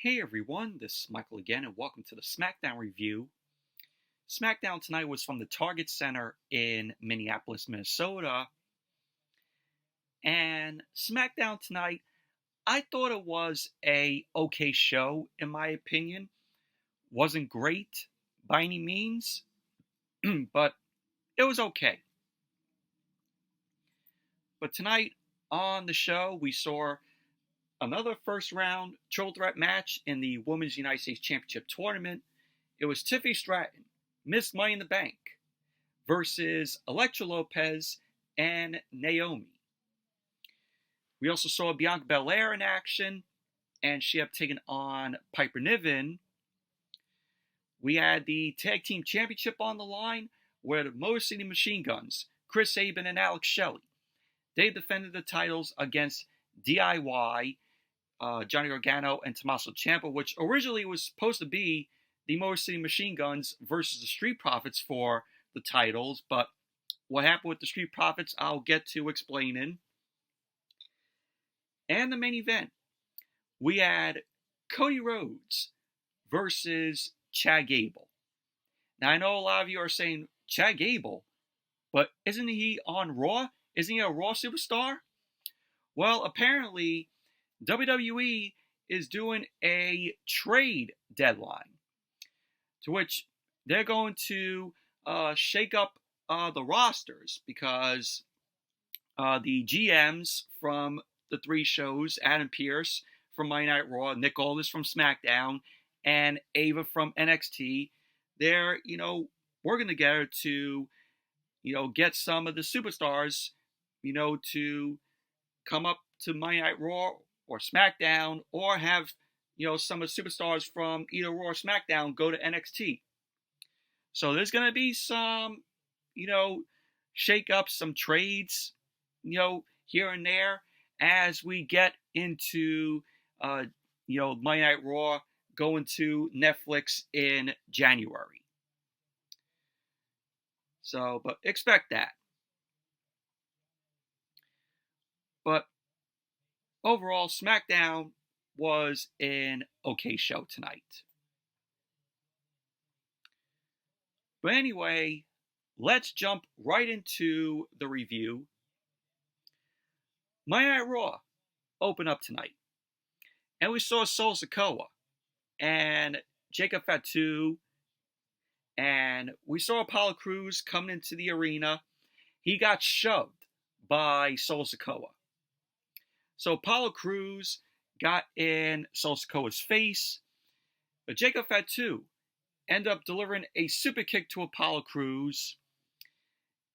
Hey everyone, this is Michael again, and welcome to the Smackdown review. Smackdown tonight was from the Target Center in Minneapolis, Minnesota. And Smackdown tonight, I thought it was a okay show, in my opinion. Wasn't great by any means, but it was okay. But tonight on the show, we saw another first round triple threat match in the Women's United States Championship Tournament. It was Tiffany Stratton, Miss Money in the Bank, versus Elektra Lopez and Naomi. We also saw Bianca Belair in action, and she had taken on Piper Niven. We had the Tag Team Championship on the line, where the Motor City Machine Guns, Chris Sabin and Alex Shelley, they defended the titles against DIY, Johnny Gargano and Tommaso Ciampa, which originally was supposed to be the Motor City Machine Guns versus the Street Profits for the titles, but what happened with the Street Profits, I'll get to explaining. And the main event, we had Cody Rhodes versus Chad Gable. Now, I know a lot of you are saying, Chad Gable, but isn't he on Raw? Isn't he a Raw superstar? Well, apparently, WWE is doing a trade deadline, to which they're going to shake up the rosters because the GMs from the three shows, Adam Pearce from Monday Night Raw, Nick Aldis from SmackDown, and Ava from NXT, they're, working together to, get some of the superstars, to come up to Monday Night Raw or SmackDown, or have, some of the superstars from either Raw or SmackDown go to NXT. So there's going to be some, shake-ups, some trades, here and there as we get into, Monday Night Raw going to Netflix in January. So, but expect that. But overall, SmackDown was an okay show tonight. But anyway, let's jump right into the review. Monday Night Raw opened up tonight, and we saw Solo Sikoa and Jacob Fatu, and we saw Apollo Crews coming into the arena. He got shoved by Solo Sikoa. So Apollo Crews got in Solo Sikoa's face, but Jacob Fatu ended up delivering a super kick to Apollo Crews,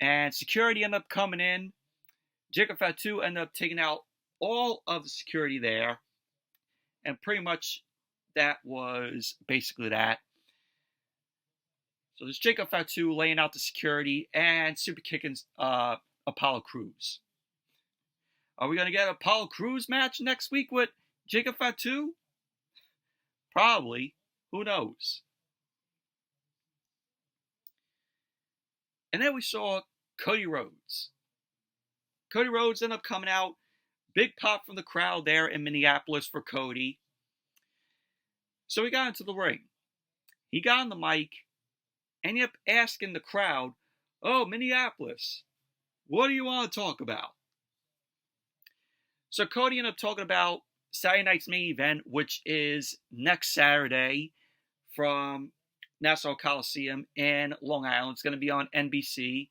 and security ended up coming in. Jacob Fatu ended up taking out all of the security there, and pretty much that was basically that. So there's Jacob Fatu laying out the security and super kicking Apollo Crews. Are we going to get an Apollo Crews match next week with Jacob Fatu? Probably. Who knows? And then we saw Cody Rhodes. Cody Rhodes ended up coming out. Big pop from the crowd there in Minneapolis for Cody. So he got into the ring. He got on the mic and he kept asking the crowd, "Oh, Minneapolis, what do you want to talk about?" So Cody ended up talking about Saturday night's main event, which is next Saturday from Nassau Coliseum in Long Island. It's going to be on NBC.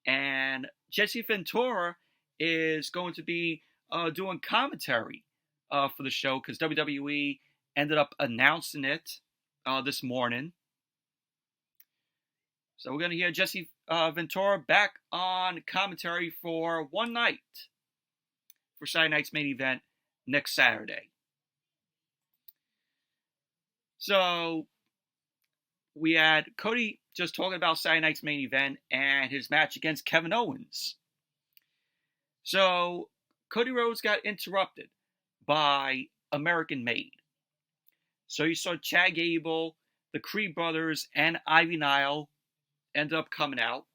And Jesse Ventura is going to be doing commentary for the show because WWE ended up announcing it this morning. So we're going to hear Jesse Ventura back on commentary for one night for Saturday night's main event next Saturday. So we had Cody just talking about Saturday night's main event and his match against Kevin Owens. So Cody Rhodes got interrupted by American Made. So you saw Chad Gable, the Creed brothers, and Ivy Nile end up coming out.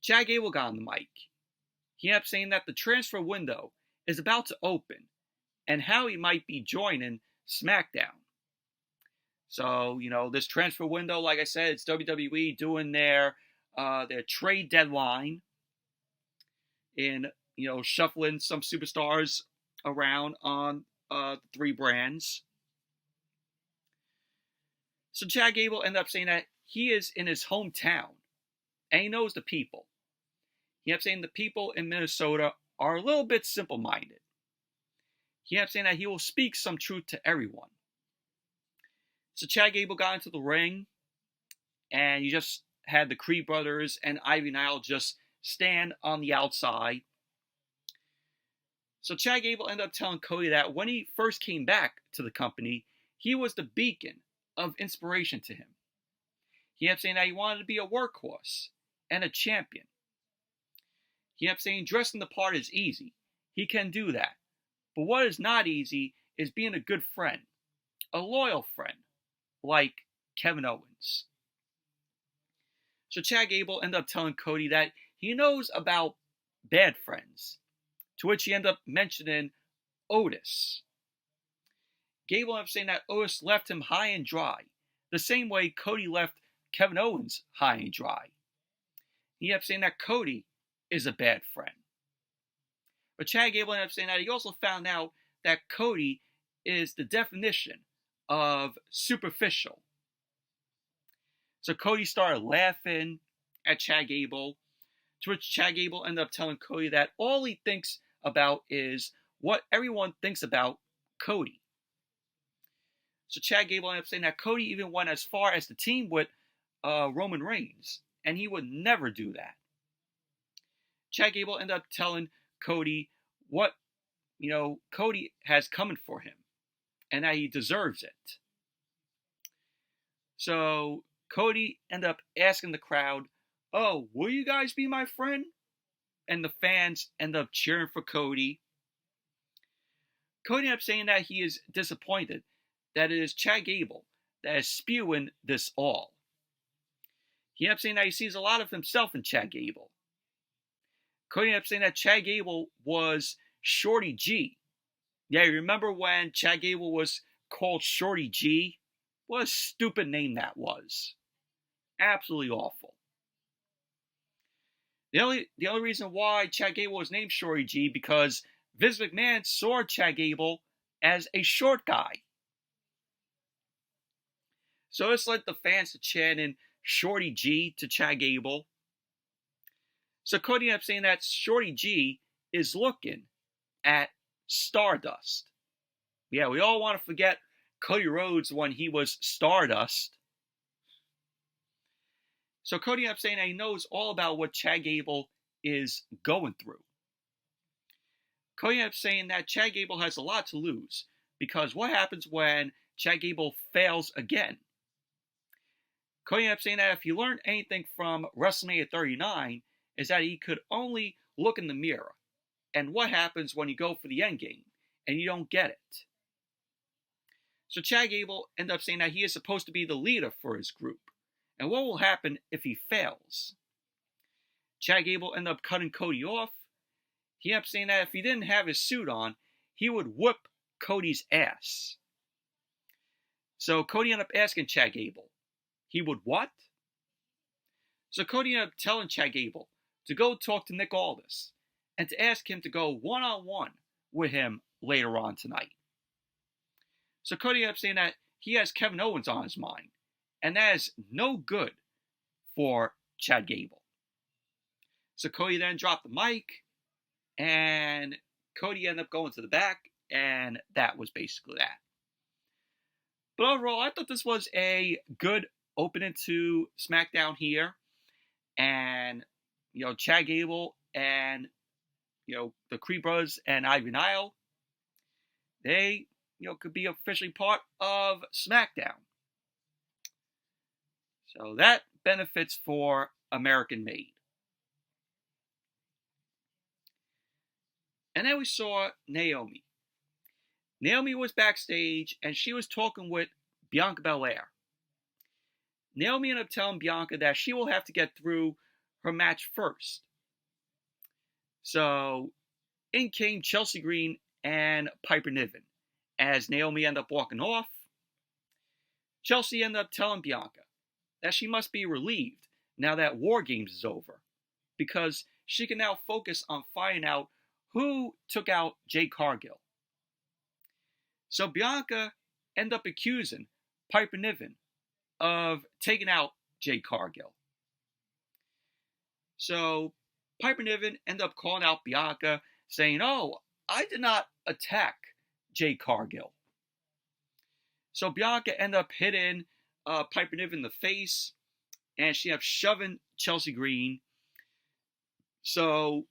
Chad Gable got on the mic. He ended up saying that the transfer window is about to open and how he might be joining Smackdown. So, this transfer window, like I said, it's WWE doing their trade deadline in, shuffling some superstars around on the three brands. So Chad Gable ended up saying that he is in his hometown and he knows the people. He ended up saying the people in Minnesota are a little bit simple-minded. He ended up saying that he will speak some truth to everyone. So Chad Gable got into the ring, and you just had the Creed brothers and Ivy Nile just stand on the outside. So Chad Gable ended up telling Cody that when he first came back to the company, he was the beacon of inspiration to him. He ended up saying that he wanted to be a workhorse and a champion. He ended up saying dressing the part is easy. He can do that. But what is not easy is being a good friend, a loyal friend, like Kevin Owens. So Chad Gable ended up telling Cody that he knows about bad friends, to which he ended up mentioning Otis. Gable ended up saying that Otis left him high and dry, the same way Cody left Kevin Owens high and dry. He ended up saying that Cody is a bad friend. But Chad Gable ended up saying that he also found out that Cody is the definition of superficial. So Cody started laughing at Chad Gable, to which Chad Gable ended up telling Cody that all he thinks about is what everyone thinks about Cody. So Chad Gable ended up saying that Cody even went as far as to team with Roman Reigns, and he would never do that. Chad Gable ended up telling Cody what, Cody has coming for him, and that he deserves it. So Cody ended up asking the crowd, "Oh, will you guys be my friend?" And the fans end up cheering for Cody. Cody ended up saying that he is disappointed that it is Chad Gable that is spewing this all. He ended up saying that he sees a lot of himself in Chad Gable. Cody ended up saying that Chad Gable was Shorty G. Yeah, you remember when Chad Gable was called Shorty G? What a stupid name that was. Absolutely awful. The only reason why Chad Gable was named Shorty G because Vince McMahon saw Chad Gable as a short guy. So this led the fans to chant in Shorty G to Chad Gable. So Cody ended up saying that Shorty G is looking at Stardust. Yeah, we all want to forget Cody Rhodes when he was Stardust. So Cody ended up saying that he knows all about what Chad Gable is going through. Cody ended up saying that Chad Gable has a lot to lose because what happens when Chad Gable fails again? Cody ended up saying that if you learned anything from WrestleMania 39 is that he could only look in the mirror. And what happens when you go for the end game and you don't get it? So Chad Gable ended up saying that he is supposed to be the leader for his group. And what will happen if he fails? Chad Gable ended up cutting Cody off. He ended up saying that if he didn't have his suit on, he would whip Cody's ass. So Cody ended up asking Chad Gable, he would what? So Cody ended up telling Chad Gable to go talk to Nick Aldis and to ask him to go one-on-one with him later on tonight. So Cody ended up saying that he has Kevin Owens on his mind, and that is no good for Chad Gable. So Cody then dropped the mic, and Cody ended up going to the back, and that was basically that. But overall, I thought this was a good opening to SmackDown here. And, Chad Gable and, the Creed brothers and Ivy Nile, they, could be officially part of SmackDown. So that benefits for American Made. And then we saw Naomi. Naomi was backstage and she was talking with Bianca Belair. Naomi ended up telling Bianca that she will have to get through her match first. So in came Chelsea Green and Piper Niven. as Naomi ended up walking off, Chelsea ended up telling Bianca that she must be relieved now that War Games is over, because she can now focus on finding out who took out Jade Cargill. So Bianca ended up accusing Piper Niven of taking out Jade Cargill. So Piper Niven ended up calling out Bianca, saying, "Oh, I did not attack Jade Cargill." So Bianca ended up hitting Piper Niven in the face, and she ended up shoving Chelsea Green. So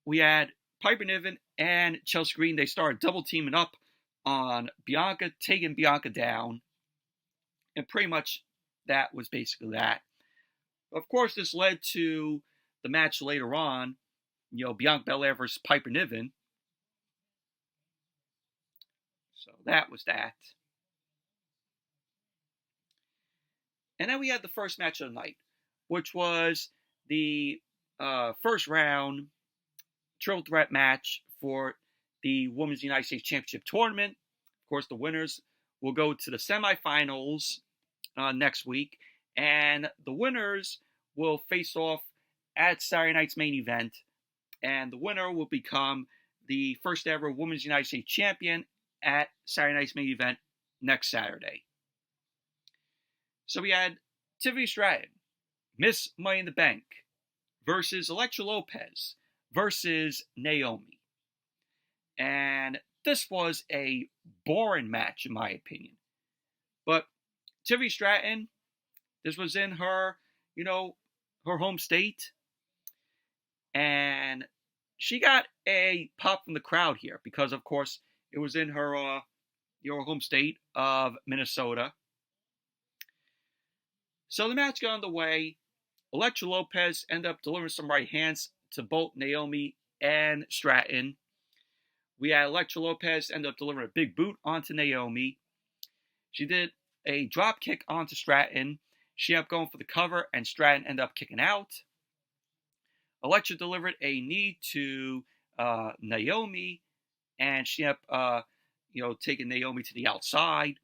we had Piper Niven and Chelsea Green. They started double teaming up on Bianca, taking Bianca down. And pretty much that was basically that. Of course, this led to the match later on, Bianca Belair versus Piper Niven. So that was that. And then we had the first match of the night, which was the first round triple threat match for the Women's United States Championship Tournament. Of course, the winners will go to the semifinals next week, and the winners will face off at Saturday night's main event, and the winner will become the first ever Women's United States Champion at Saturday night's main event next Saturday. So we had Tiffany Stratton, Miss Money in the Bank, versus Elektra Lopez versus Naomi. And this was a boring match, in my opinion. But Tiffany Stratton, this was in her, her home state. And she got a pop from the crowd here because, of course, it was in her home state of Minnesota. So the match got underway. Elektra Lopez ended up delivering some right hands to both Naomi and Stratton. We had Elektra Lopez end up delivering a big boot onto Naomi. She did a drop kick onto Stratton. She ended up going for the cover, and Stratton ended up kicking out. Elektra delivered a knee to Naomi, and she ended up, taking Naomi to the outside.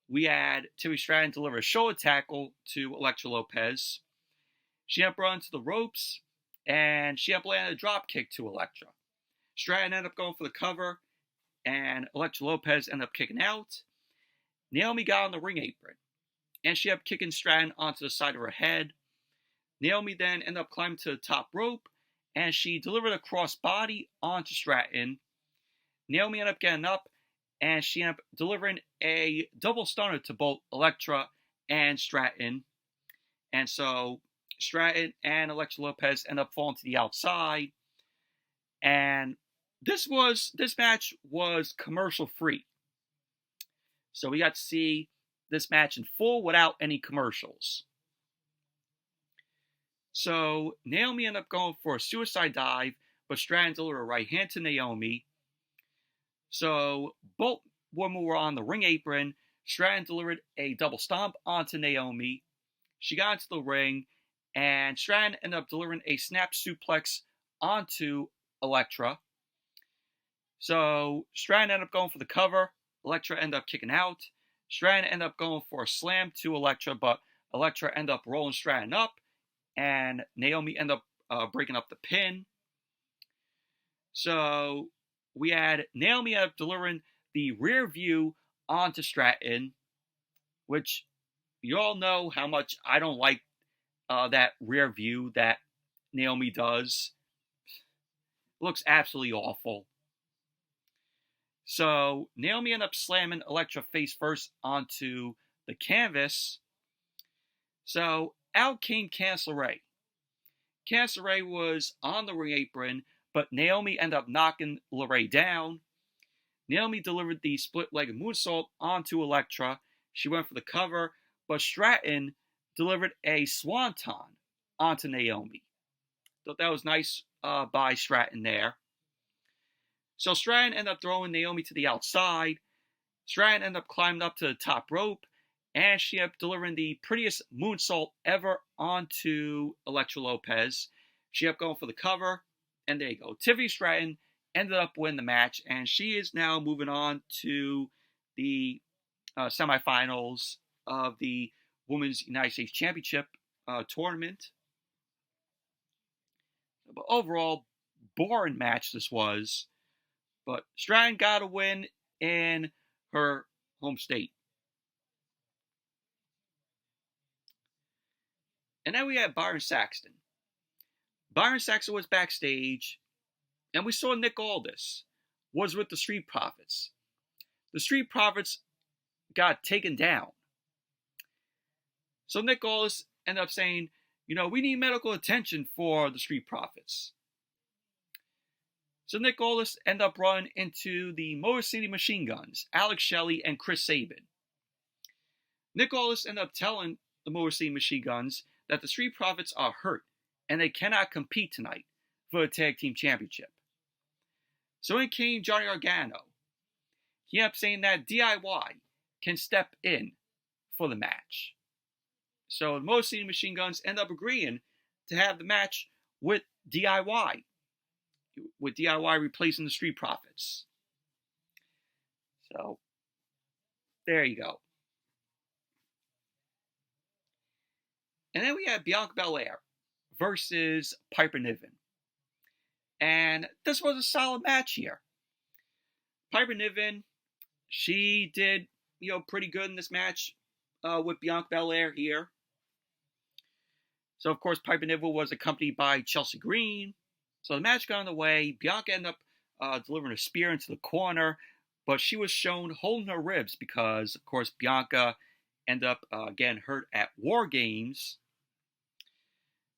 We had Tiffany Stratton deliver a shoulder tackle to Elektra Lopez. She ended up running to the ropes, and she ended up landing a drop kick to Elektra. Stratton ended up going for the cover, and Elektra Lopez ended up kicking out. Naomi got on the ring apron, and she ended up kicking Stratton onto the side of her head. Naomi then ended up climbing to the top rope, and she delivered a crossbody onto Stratton. Naomi ended up getting up, and she ended up delivering a double stunner to both Elektra and Stratton. And so Stratton and Elektra Lopez end up falling to the outside. And this match was commercial free. So we got to see this match in full without any commercials. So Naomi ended up going for a suicide dive, but Stratton delivered a right hand to Naomi. So both women were on the ring apron. Stratton delivered a double stomp onto Naomi. She got into the ring, and Stratton ended up delivering a snap suplex onto Elektra. So Stratton ended up going for the cover. Elektra ended up kicking out. Stratton ended up going for a slam to Elektra, but Elektra ended up rolling Stratton up, and Naomi ended up breaking up the pin. So we had Naomi end up delivering the rear view onto Stratton, which you all know how much I don't like that rear view that Naomi does. It looks absolutely awful. So Naomi ended up slamming Elektra face first onto the canvas. So out came Candice LeRae. Candice LeRae was on the ring apron, but Naomi ended up knocking LeRae down. Naomi delivered the split-legged moonsault onto Elektra. She went for the cover, but Stratton delivered a swanton onto Naomi. Thought that was nice by Stratton there. So Stratton ended up throwing Naomi to the outside. Stratton ended up climbing up to the top rope, and she ended up delivering the prettiest moonsault ever onto Elektra Lopez. She ended up going for the cover, and there you go. Tiffany Stratton ended up winning the match, and she is now moving on to the semifinals of the Women's United States Championship tournament. But overall, boring match this was. But Stratton got a win in her home state. And then we had Byron Saxton. Byron Saxton was backstage, and we saw Nick Aldis was with the Street Profits. The Street Profits got taken down. So Nick Aldis ended up saying, we need medical attention for the Street Profits. So Nick Aldis ended up running into the Motor City Machine Guns, Alex Shelley and Chris Sabin. Nick Aldis ended up telling the Motor City Machine Guns that the Street Profits are hurt and they cannot compete tonight for the Tag Team Championship. So in came Johnny Gargano. He ended up saying that DIY can step in for the match. So the Motor City Machine Guns end up agreeing to have the match with DIY. With DIY replacing the Street Profits. So, there you go. And then we have Bianca Belair versus Piper Niven. And this was a solid match here. Piper Niven, she did, pretty good in this match with Bianca Belair here. So, of course, Piper Niven was accompanied by Chelsea Green. So the match got on the way. Bianca ended up delivering a spear into the corner, but she was shown holding her ribs because, of course, Bianca ended up getting hurt at War Games.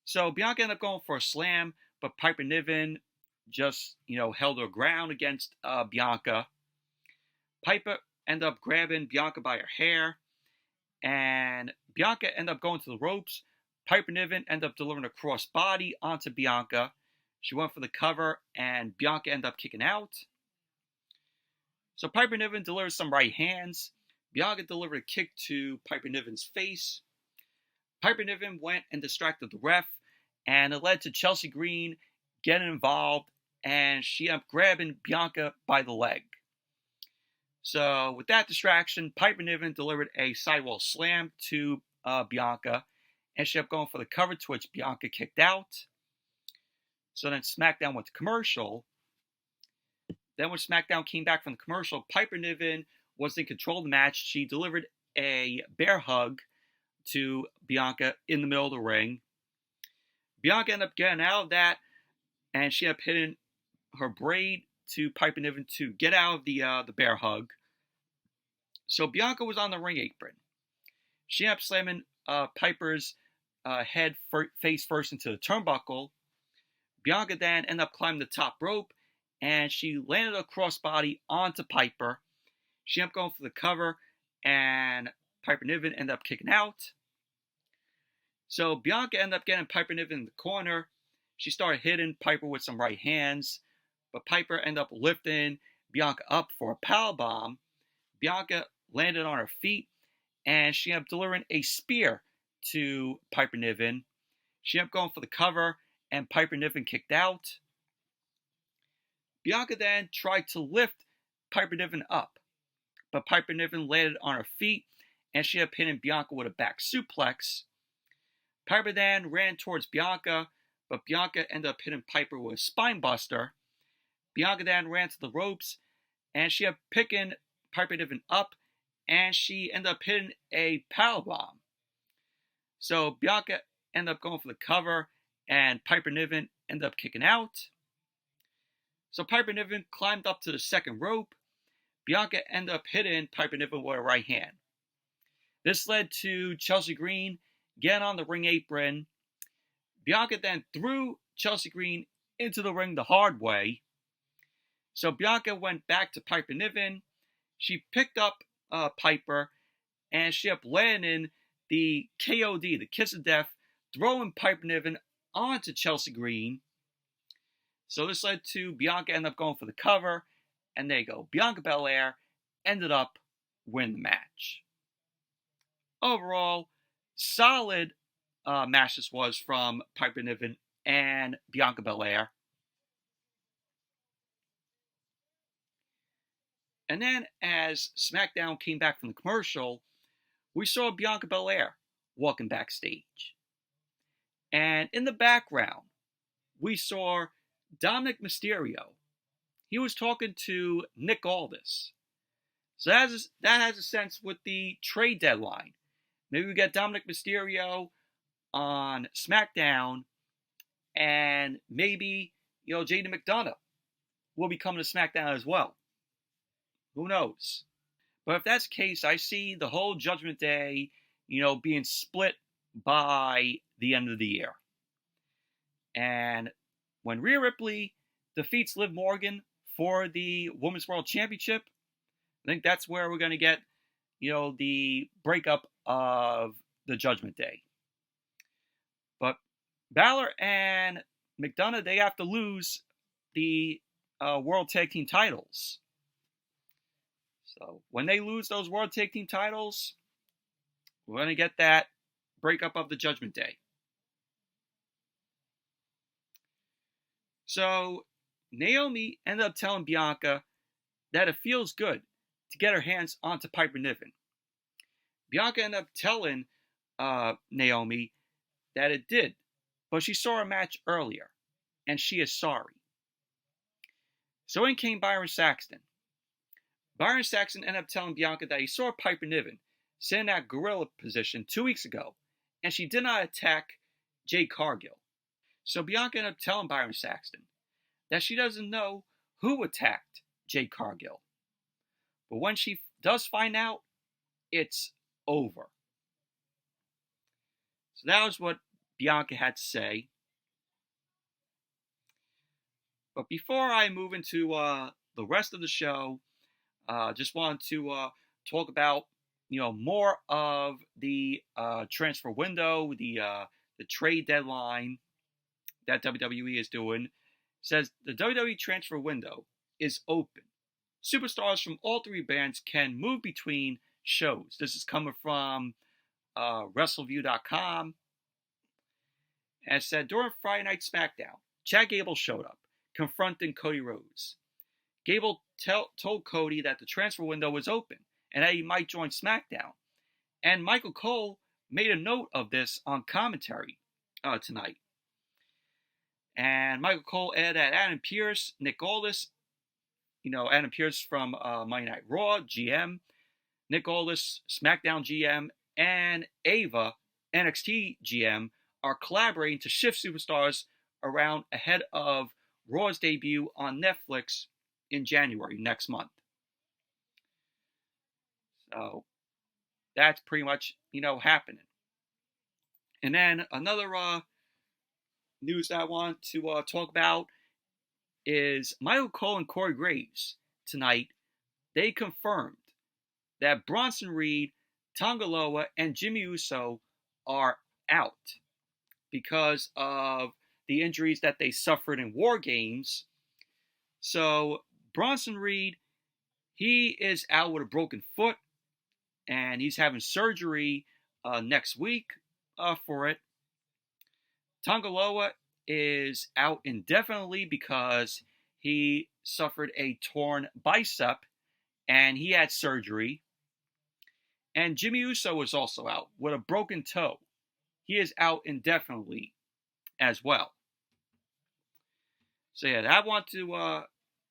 So Bianca ended up going for a slam, but Piper Niven just, held her ground against Bianca. Piper ended up grabbing Bianca by her hair, and Bianca ended up going to the ropes. Piper Niven ended up delivering a crossbody onto Bianca. She went for the cover, and Bianca ended up kicking out. So Piper Niven delivered some right hands. Bianca delivered a kick to Piper Niven's face. Piper Niven went and distracted the ref, and it led to Chelsea Green getting involved, and she ended up grabbing Bianca by the leg. So with that distraction, Piper Niven delivered a sidewall slam to Bianca, and she ended up going for the cover, to which Bianca kicked out. So then SmackDown went to commercial. Then when SmackDown came back from the commercial, Piper Niven was in control of the match. She delivered a bear hug to Bianca in the middle of the ring. Bianca ended up getting out of that, and she ended up hitting her braid to Piper Niven to get out of the bear hug. So Bianca was on the ring apron. She ended up slamming Piper's head face first into the turnbuckle. Bianca then ended up climbing the top rope, and she landed a crossbody onto Piper. She ended up going for the cover, and Piper Niven ended up kicking out. So Bianca ended up getting Piper Niven in the corner. She started hitting Piper with some right hands, but Piper ended up lifting Bianca up for a powerbomb. Bianca landed on her feet, and she ended up delivering a spear to Piper Niven. She ended up going for the cover, and Piper Niven kicked out. Bianca then tried to lift Piper Niven up, but Piper Niven landed on her feet, and she ended up hitting Bianca with a back suplex. Piper then ran towards Bianca, but Bianca ended up hitting Piper with a spine buster. Bianca then ran to the ropes, and she ended up picking Piper Niven up, and she ended up hitting a powerbomb. So Bianca ended up going for the cover, and Piper Niven ended up kicking out. So Piper Niven climbed up to the second rope. Bianca ended up hitting Piper Niven with a right hand. This led to Chelsea Green getting on the ring apron. Bianca then threw Chelsea Green into the ring the hard way. So Bianca went back to Piper Niven. She picked up Piper, and she ended up landing the KOD, the Kiss of Death, throwing Piper Niven onto Chelsea Green. So this led to Bianca ended up going for the cover, and there you go. Bianca Belair ended up winning the match. Overall, solid match this was from Piper Niven and Bianca Belair. And then as SmackDown came back from the commercial, we saw Bianca Belair walking backstage. And in the background, we saw Dominic Mysterio. He was talking to Nick Aldis. So that has a sense with the trade deadline. Maybe we get Dominic Mysterio on SmackDown, and maybe, Jaden McDonough will be coming to SmackDown as well. Who knows? But if that's the case, I see the whole Judgment Day, being split by the end of the year. And when Rhea Ripley defeats Liv Morgan for the Women's World Championship, I think that's where we're going to get, the breakup of the Judgment Day. But Balor and McDonough, they have to lose the World Tag Team titles. So when they lose those World Tag Team titles, we're going to get that breakup of the Judgment Day. So Naomi ended up telling Bianca that it feels good to get her hands onto Piper Niven. Bianca ended up telling Naomi that it did, but she saw a match earlier, and she is sorry. So in came Byron Saxton. Byron Saxton ended up telling Bianca that he saw Piper Niven sit in that gorilla position 2 weeks ago, and she did not attack Jade Cargill. So Bianca ended up telling Byron Saxton that she doesn't know who attacked Jade Cargill. But when she does find out, it's over. So that was what Bianca had to say. But before I move into the rest of the show, just wanted to talk about more of the transfer window, the trade deadline that WWE is doing. It says the WWE transfer window is open. Superstars from all three brands can move between shows. This is coming from WrestleView.com. And it said during Friday Night SmackDown, Chad Gable showed up, confronting Cody Rhodes. Gable told Cody that the transfer window was open and that he might join SmackDown. And Michael Cole made a note of this on commentary tonight. And Michael Cole added that Adam Pearce, Nick Aldis, Adam Pearce from Monday Night Raw, GM, Nick Aldis, SmackDown GM, and Ava, NXT GM, are collaborating to shift superstars around ahead of Raw's debut on Netflix in January next month. So that's pretty much, happening. And then another news that I want to talk about is Michael Cole and Corey Graves tonight. They confirmed that Bronson Reed, Tonga Loa, and Jimmy Uso are out because of the injuries that they suffered in War Games. So Bronson Reed, he is out with a broken foot, and he's having surgery next week for it. Tonga Loa is out indefinitely because he suffered a torn bicep and he had surgery. And Jimmy Uso is also out with a broken toe. He is out indefinitely as well. So yeah, I want to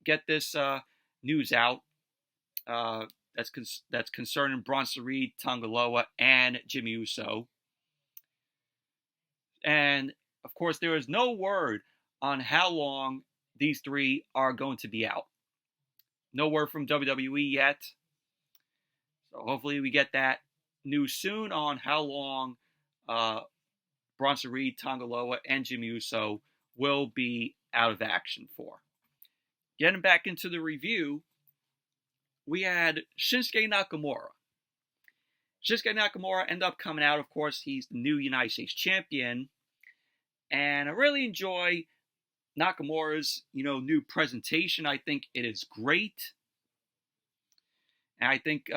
get this news out. That's concerning Bronson Reed, Tonga Loa, and Jimmy Uso. And of course, there is no word on how long these three are going to be out. No word from WWE yet. So hopefully we get that news soon on how long Bronson Reed, Tonga Loa, and Jimmy Uso will be out of action for. Getting back into the review, we had Shinsuke Nakamura. Shinsuke Nakamura ended up coming out. Of course, he's the new United States champion. And I really enjoy Nakamura's, new presentation. I think it is great. And I think,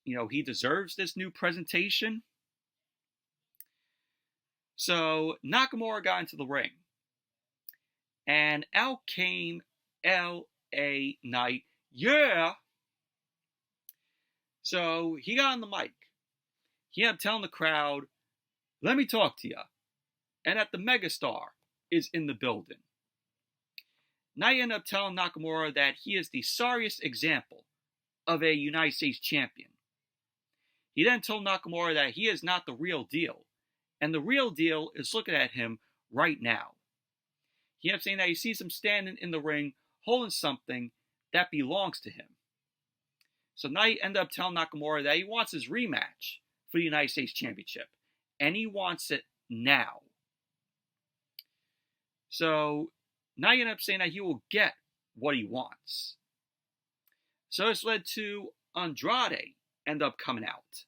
he deserves this new presentation. So Nakamura got into the ring. And out came L.A. Knight yeah. So he got on the mic. He ended up telling the crowd, let me talk to you. And that the megastar is in the building. Now he ended up telling Nakamura that he is the sorriest example of a United States champion. He then told Nakamura that he is not the real deal, and the real deal is looking at him right now. He ended up saying that he sees him standing in the ring holding something that belongs to him. So now he ended up telling Nakamura that he wants his rematch for the United States Championship, and he wants it now. So now he ended up saying that he will get what he wants. So this led to Andrade end up coming out.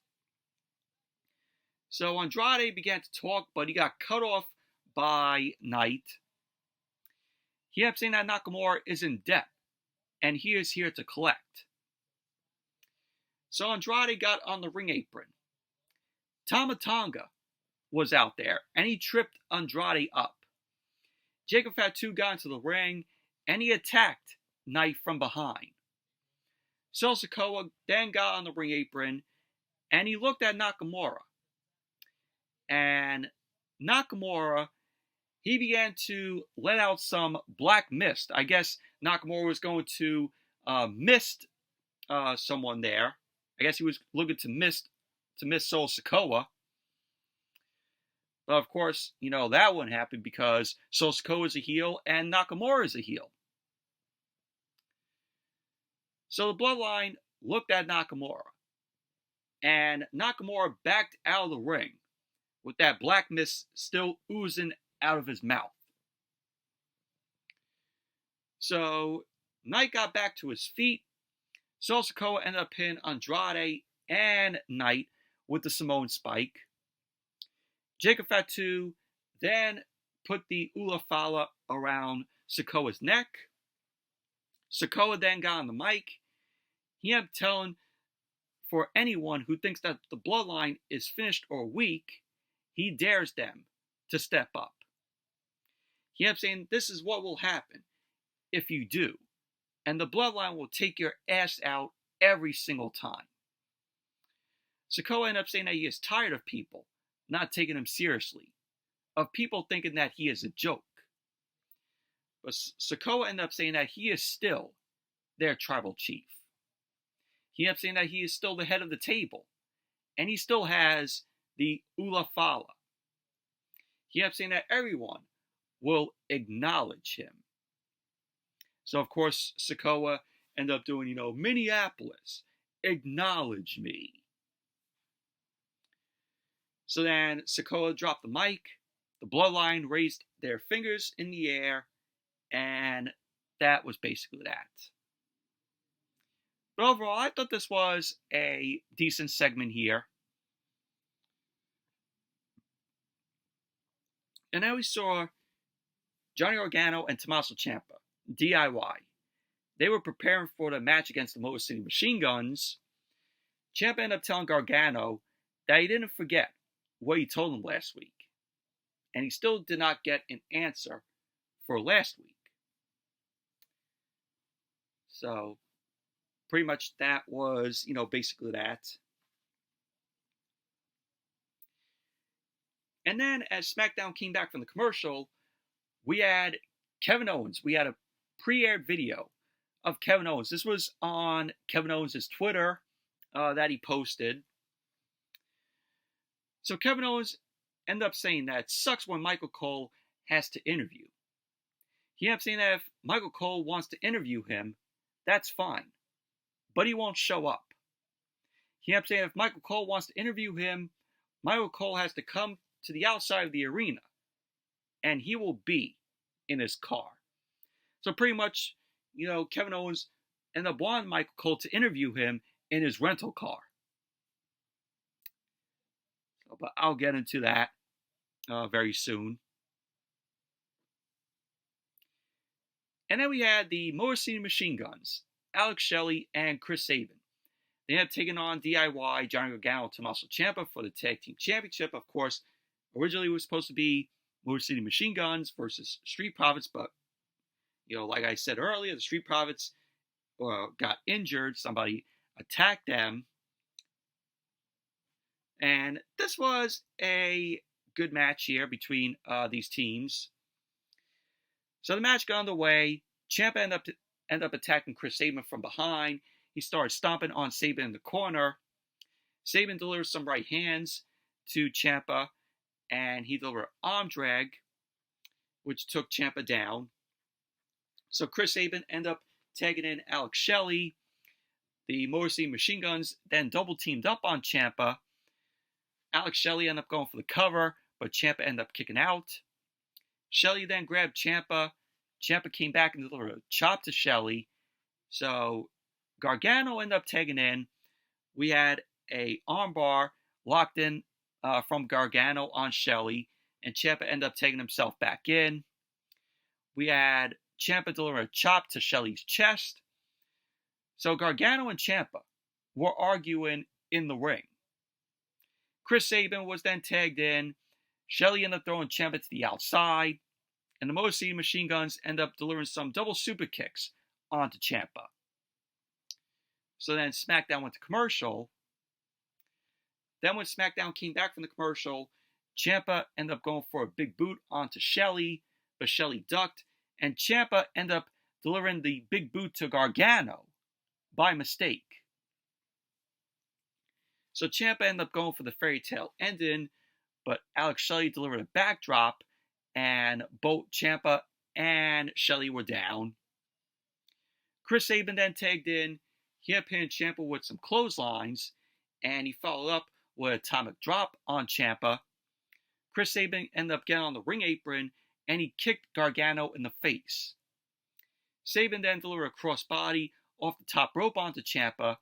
So Andrade began to talk, but he got cut off by Knight. He ended up saying that Nakamura is in debt, and he is here to collect. So Andrade got on the ring apron. Tama Tonga was out there, and he tripped Andrade up. Jacob Fatu got into the ring, and he attacked Knight from behind. Sikoa then got on the ring apron, and he looked at Nakamura. And Nakamura, he began to let out some black mist. I guess Nakamura was going to mist someone there. I guess he was looking to mist Sikoa. But of course, that wouldn't happen because Sikoa is a heel and Nakamura is a heel. So the Bloodline looked at Nakamura, and Nakamura backed out of the ring with that black mist still oozing out of his mouth. So Knight got back to his feet. Sikoa ended up pinning Andrade and Knight with the Samoan Spike. Jacob Fatu then put the Ula Fala around Sikoa's neck. Sikoa then got on the mic. He ended up telling for anyone who thinks that the Bloodline is finished or weak, he dares them to step up. He ended up saying, this is what will happen if you do. And the Bloodline will take your ass out every single time. Sikoa ended up saying that he is tired of people not taking him seriously, of people thinking that he is a joke. But Sikoa ended up saying that he is still their tribal chief. He ended up saying that he is still the head of the table, and he still has the Ula Fala. He ended up saying that everyone will acknowledge him. So, of course, Sikoa ended up doing, Minneapolis, acknowledge me. So then Sikoa dropped the mic, the Bloodline raised their fingers in the air, and that was basically that. But overall, I thought this was a decent segment here. And then we saw Johnny Gargano and Tommaso Ciampa, DIY. They were preparing for the match against the Motor City Machine Guns. Ciampa ended up telling Gargano that he didn't forget what he told him last week. And he still did not get an answer for last week. So, pretty much that was, basically that. And then as SmackDown came back from the commercial, we had Kevin Owens. We had a pre-aired video of Kevin Owens. This was on Kevin Owens' Twitter that he posted. So Kevin Owens ended up saying that it sucks when Michael Cole has to interview. He ended up saying that if Michael Cole wants to interview him, that's fine. But he won't show up. He ended up saying if Michael Cole wants to interview him, Michael Cole has to come to the outside of the arena. And he will be in his car. So pretty much, Kevin Owens ended up wanting Michael Cole to interview him in his rental car. But I'll get into that very soon. And then we had the Motor City Machine Guns, Alex Shelley and Chris Sabin. They ended up taking on DIY, Johnny Gargano, and Tommaso Ciampa for the Tag Team Championship. Of course, originally it was supposed to be Motor City Machine Guns versus Street Profits, but, like I said earlier, the Street Profits got injured. Somebody attacked them. And this was a good match here between these teams. So the match got underway. Ciampa ended up attacking Chris Sabin from behind. He started stomping on Sabin in the corner. Sabin delivered some right hands to Ciampa, and he delivered arm drag, which took Ciampa down. So Chris Sabin ended up tagging in Alex Shelley. The Motor City Machine Guns then double teamed up on Ciampa. Alex Shelley ended up going for the cover, but Ciampa ended up kicking out. Shelley then grabbed Ciampa. Ciampa came back and delivered a chop to Shelley. So Gargano ended up tagging in. We had a armbar locked in from Gargano on Shelley, and Ciampa ended up taking himself back in. We had Ciampa deliver a chop to Shelley's chest. So Gargano and Ciampa were arguing in the ring. Chris Sabin was then tagged in. Shelley ended up throwing Ciampa to the outside, and the Motor City Machine Guns ended up delivering some double super kicks onto Ciampa. So then SmackDown went to commercial. Then when SmackDown came back from the commercial, Ciampa ended up going for a big boot onto Shelley, but Shelley ducked, and Ciampa ended up delivering the big boot to Gargano by mistake. So Ciampa ended up going for the fairy tale ending, but Alex Shelley delivered a backdrop, and both Ciampa and Shelley were down. Chris Sabin then tagged in. He had pinned Ciampa with some clotheslines, and he followed up with an atomic drop on Ciampa. Chris Sabin ended up getting on the ring apron, and he kicked Gargano in the face. Sabin then delivered a crossbody off the top rope onto Ciampa,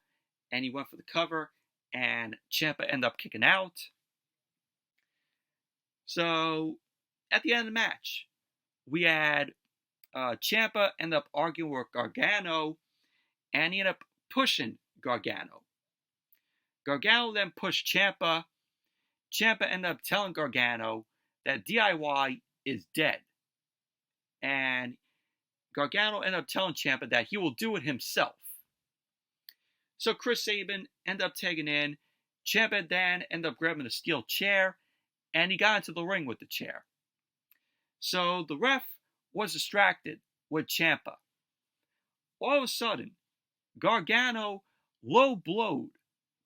and he went for the cover, and Ciampa ended up kicking out. So, at the end of the match, we had Ciampa end up arguing with Gargano, and he ended up pushing Gargano. Gargano then pushed Ciampa. Ciampa ended up telling Gargano that DIY is dead. And Gargano ended up telling Ciampa that he will do it himself. So Chris Sabin ended up tagging in. Ciampa then ended up grabbing a steel chair, and he got into the ring with the chair. So the ref was distracted with Ciampa. All of a sudden, Gargano low-blowed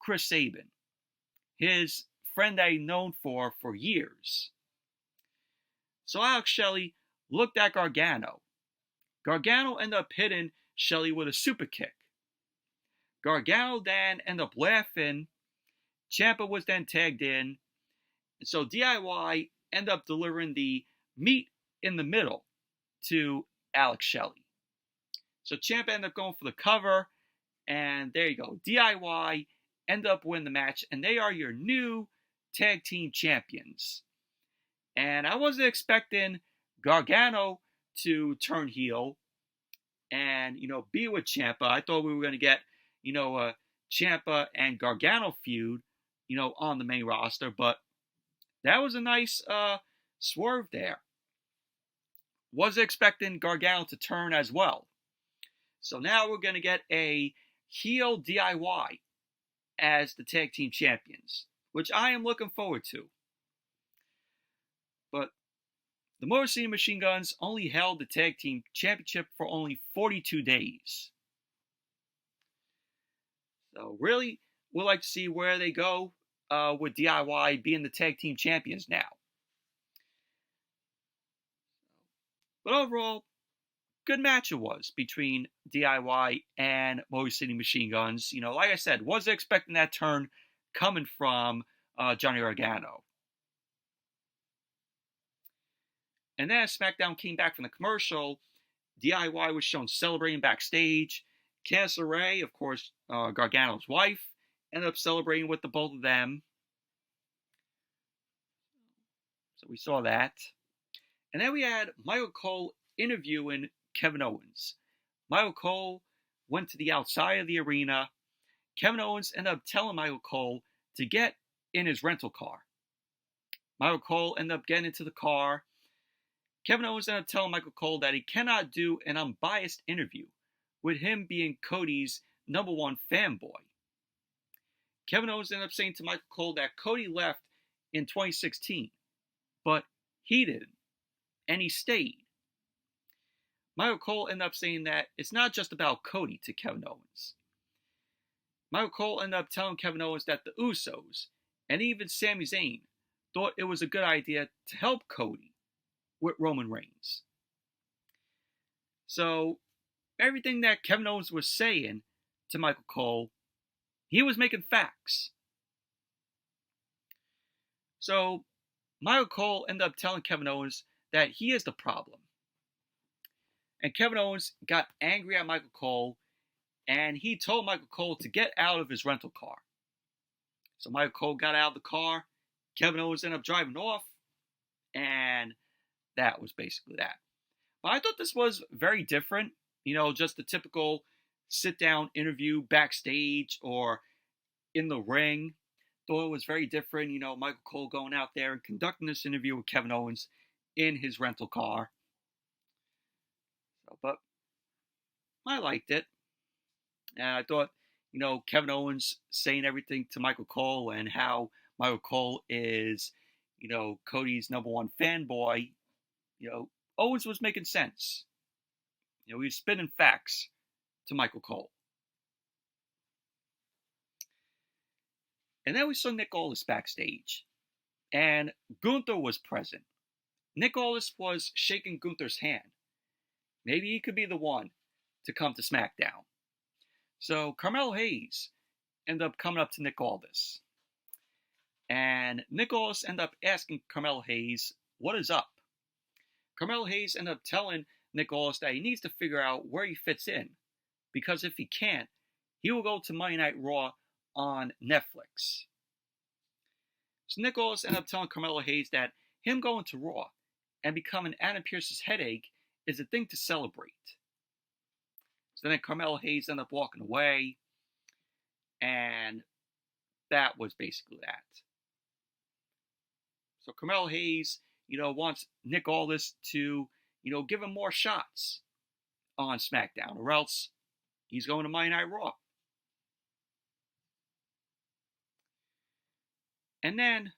Chris Sabin, his friend that he'd known for years. So Alex Shelley looked at Gargano. Gargano ended up hitting Shelley with a super kick. Gargano then ended up laughing. Ciampa was then tagged in. And so DIY ended up delivering the meat in the middle to Alex Shelley. So Ciampa ended up going for the cover. And there you go. DIY ended up winning the match. And they are your new tag team champions. And I wasn't expecting Gargano to turn heel and, be with Ciampa. I thought we were going to get, a Ciampa and Gargano feud, on the main roster. But that was a nice swerve there. Was expecting Gargano to turn as well. So now we're going to get a heel DIY as the tag team champions, which I am looking forward to. But the Motor City Machine Guns only held the tag team championship for only 42 days. So really, we'd like to see where they go with DIY being the tag team champions now. But overall, good match it was between DIY and Motor City Machine Guns. Like I said, wasn't expecting that turn coming from Johnny Gargano. And then as SmackDown came back from the commercial, DIY was shown celebrating backstage. Candice LeRae, of course, Gargano's wife, ended up celebrating with the both of them. So we saw that. And then we had Michael Cole interviewing Kevin Owens. Michael Cole went to the outside of the arena. Kevin Owens ended up telling Michael Cole to get in his rental car. Michael Cole ended up getting into the car. Kevin Owens ended up telling Michael Cole that he cannot do an unbiased interview with him being Cody's #1 fanboy. Kevin Owens ended up saying to Michael Cole that Cody left in 2016, but he didn't, and he stayed. Michael Cole ended up saying that it's not just about Cody to Kevin Owens. Michael Cole ended up telling Kevin Owens that the Usos, and even Sami Zayn, thought it was a good idea to help Cody with Roman Reigns. So, everything that Kevin Owens was saying to Michael Cole, he was making facts. So, Michael Cole ended up telling Kevin Owens that he is the problem. And Kevin Owens got angry at Michael Cole, and he told Michael Cole to get out of his rental car. So Michael Cole got out of the car, Kevin Owens ended up driving off, and that was basically that. But I thought this was very different, just the typical sit-down interview backstage or in the ring. Thought it was very different, Michael Cole going out there and conducting this interview with Kevin Owens in his rental car. But I liked it. And I thought, Kevin Owens saying everything to Michael Cole and how Michael Cole is, Cody's #1 fanboy, Owens was making sense. He was spinning facts to Michael Cole. And then we saw Nick Aldis backstage. And Gunther was present. Nick Aldis was shaking Gunther's hand. Maybe he could be the one to come to SmackDown. So Carmelo Hayes ended up coming up to Nick Aldis. And Nick Aldis ended up asking Carmelo Hayes, what is up? Carmelo Hayes ended up telling Nick Aldis that he needs to figure out where he fits in. Because if he can't, he will go to Monday Night Raw on Netflix. So Nick Aldis ended up telling Carmelo Hayes that him going to Raw and becoming Adam Pearce's headache is a thing to celebrate. So then Carmelo Hayes ended up walking away, and that was basically that. So Carmelo Hayes, wants Nick Aldis to, give him more shots on SmackDown, or else he's going to Monday Night Raw. And then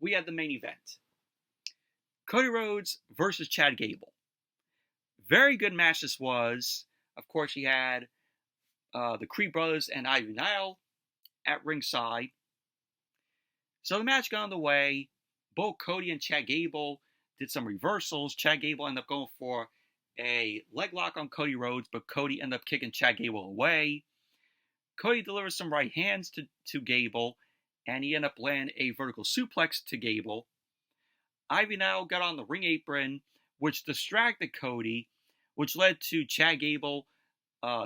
we had the main event. Cody Rhodes versus Chad Gable. Very good match this was. Of course, he had the Creed brothers and Ivy Nile at ringside. So the match got underway. Both Cody and Chad Gable did some reversals. Chad Gable ended up going for a leg lock on Cody Rhodes, but Cody ended up kicking Chad Gable away. Cody delivered some right hands to Gable, and he ended up landing a vertical suplex to Gable. Ivy Nile got on the ring apron, which distracted Cody, which led to Chad Gable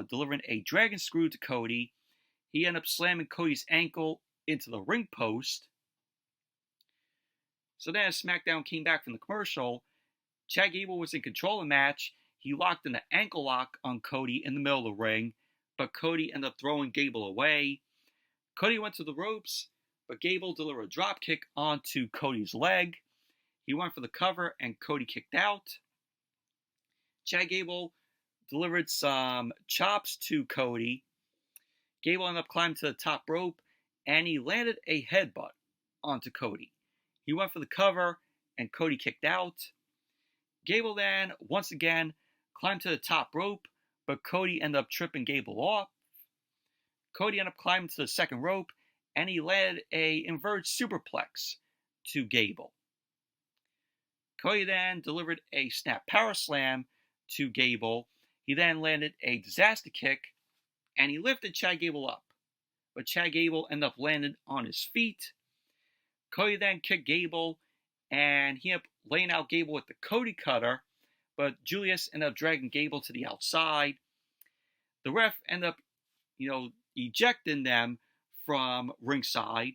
delivering a dragon screw to Cody. He ended up slamming Cody's ankle into the ring post. So then as SmackDown came back from the commercial, Chad Gable was in control of the match. He locked in the ankle lock on Cody in the middle of the ring, but Cody ended up throwing Gable away. Cody went to the ropes, but Gable delivered a drop kick onto Cody's leg. He went for the cover, and Cody kicked out. Chad Gable delivered some chops to Cody. Gable ended up climbing to the top rope, and he landed a headbutt onto Cody. He went for the cover, and Cody kicked out. Gable then, once again, climbed to the top rope, but Cody ended up tripping Gable off. Cody ended up climbing to the second rope, and he landed a inverted superplex to Gable. Cody then delivered a snap power slam to Gable. He then landed a disaster kick, and he lifted Chad Gable up. But Chad Gable ended up landing on his feet. Cody then kicked Gable, and he ended up laying out Gable with the Cody cutter, but Julius ended up dragging Gable to the outside. The ref ended up, ejecting them from ringside.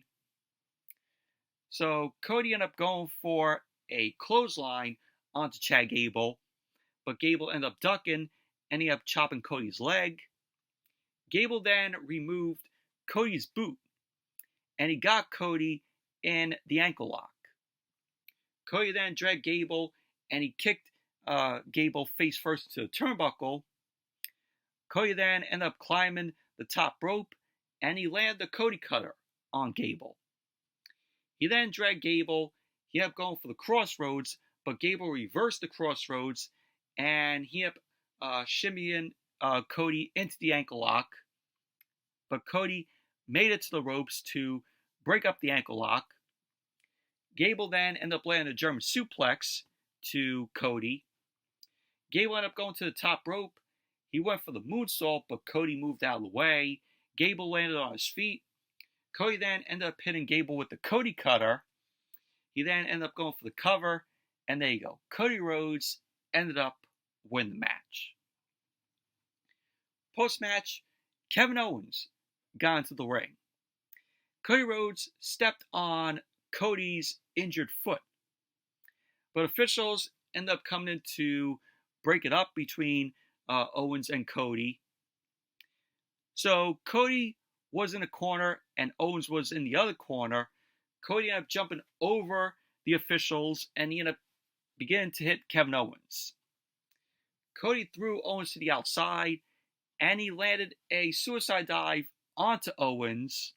So Cody ended up going for a clothesline onto Chad Gable, but Gable ended up ducking and he ended up chopping Cody's leg. Gable then removed Cody's boot, and he got Cody in the ankle lock. Cody then dragged Gable, and he kicked Gable face first into the turnbuckle. Cody then ended up climbing the top rope, and he landed the Cody cutter on Gable. He then dragged Gable. He ended up going for the crossroads, but Gable reversed the crossroads, and he ended up shimmying Cody into the ankle lock. But Cody made it to the ropes to break up the ankle lock. Gable then ended up landing a German suplex to Cody. Gable ended up going to the top rope. He went for the moonsault, but Cody moved out of the way. Gable landed on his feet. Cody then ended up hitting Gable with the Cody cutter. He then ended up going for the cover, and there you go. Cody Rhodes ended up winning the match. Post-match, Kevin Owens got into the ring. Cody Rhodes stepped on Cody's injured foot, but officials ended up coming in to break it up between Owens and Cody. So Cody was in a corner and Owens was in the other corner. Cody ended up jumping over the officials and he ended up beginning to hit Kevin Owens. Cody threw Owens to the outside and he landed a suicide dive onto Owens.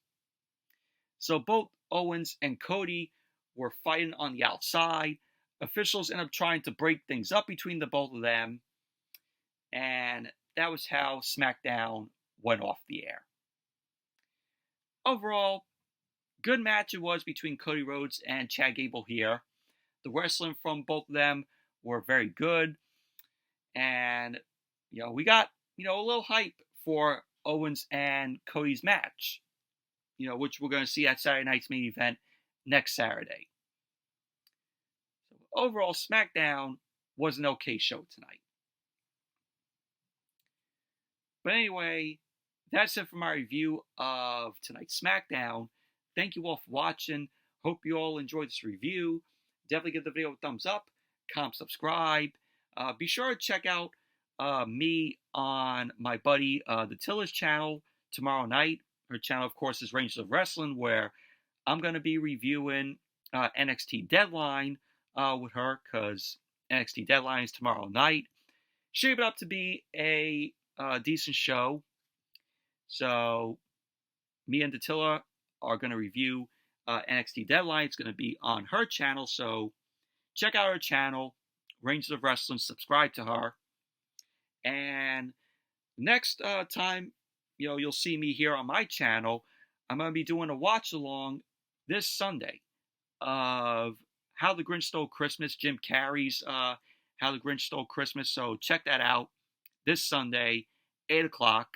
So both Owens and Cody were fighting on the outside. Officials ended up trying to break things up between the both of them. And that was how SmackDown went off the air. Overall, good match it was between Cody Rhodes and Chad Gable here. The wrestling from both of them were very good. And, we got, a little hype for Owens and Cody's match, which we're going to see at Saturday night's main event next Saturday. So overall, SmackDown was an okay show tonight. But anyway, that's it for my review of tonight's SmackDown. Thank you all for watching. Hope you all enjoyed this review. Definitely give the video a thumbs up, comment, subscribe. Be sure to check out me on my buddy the Tiller's channel tomorrow night. Her channel, of course, is Rangers of Wrestling, where I'm going to be reviewing NXT Deadline with her, because NXT Deadline is tomorrow night. Shaping up to be a decent show. So, me and Datilla are going to review NXT Deadline. It's going to be on her channel, so check out her channel, Rangers of Wrestling, subscribe to her. And next time, you'll see me here on my channel, I'm going to be doing a watch-along this Sunday of How the Grinch Stole Christmas, Jim Carrey's How the Grinch Stole Christmas. So check that out this Sunday, 8 o'clock.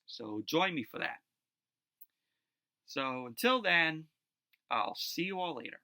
So join me for that. So until then, I'll see you all later.